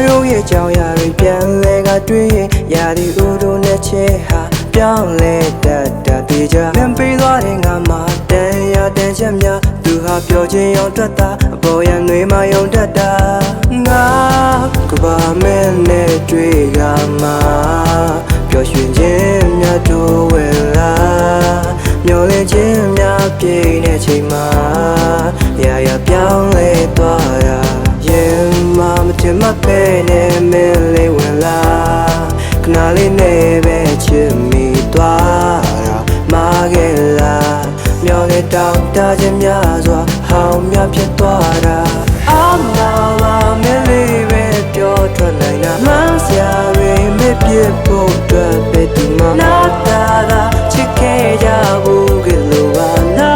တို့ရဲ့ကြောင်ရတွေပြန်လဲကတွေ့ရင်ရာဒီဦးတို့နဲ့ချဲဟာပြောင်းလဲတတ်တေချာလမ်းပေးသွားတဲ့ငါမှတန်ရတန်ချက်များသူဟာပြောချင်းရောတွတ်တာအပေါ်ရနှွေးမယုံတတ်တာငါကဘာမဲနဲ့တွေ့ကမှပျော်ရွှင်ခြင်းများတို့ဝဲလာမျောလင်းခြင်းများပြည့်တဲ့ချိန်မှာရာပြောင်းလဲသွားတာရင်မထင်မှပဲနဲ့မင်းလေးဝင်လာခဏလေးနဲ့ပဲချစ်မိသွားတာမာခဲ့လားမျောခဲ့တောင်းတခြင်းများစွာဟောင်းများဖြစ်သွားတာအမောင်မင်းလေးပဲပြောထွက်နိုင်တာမှန်းစရာတွေမပြစ်ဖို့အတွက်ပဲဒီမှာနာတာချစ်ခဲ့ကြဘူးကလေးပါနာ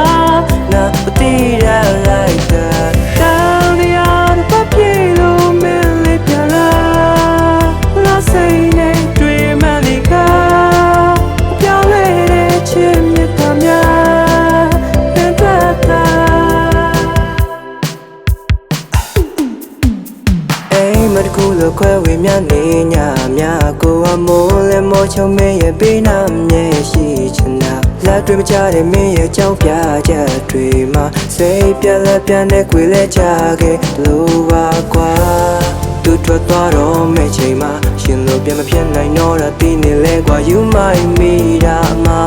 မတိရလိုက်တာတောင်းရတဲ့ပပြေလို့မင်းလေးပြန်လာစိတ်နဲ့တွေ့မှလိကာပြောင်းလဲတဲ့ချစ်မြတ်တာများနဲ့တတ်တာအိမ်မတကူလို့ခွဲဝေမြနေညများကိုအမိုးလည်းမောချုံမင်းရဲ့ပေးနာမြဲရှိချင်တာလက်တွေ့မချတဲ့မင်းရဲ့ကြောင်းပြချက်တွေမှာစိတ်ပြက်လက်ပြန်တဲ့ခွေလဲချခဲ့လို့ပါကွာသူထွက်သွားတော့မဲ့ချိန်မှာရှင်လို့ပြန်မဖြစ်နိုင်တော့တာတီးနေလဲကွာ You might me တာမှာ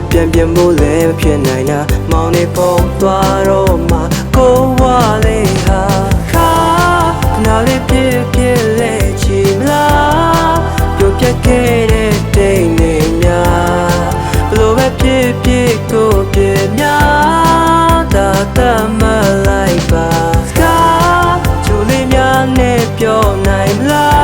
ပြန်ဖို့လည်းမဖြစ်နိုင်တာမောင်နေပုံသွားတော့မှကိုဝါလေးဟာခါနာလေးပြည့်လဲချီလားပြောပြခဲ့တဲ့တိတ်နေများဘလို့ပဲပြည့်ကိုပြည့်များတာတမလိုက်ပါစကားချိုလေးများနဲ့ပြောနိုင်မလား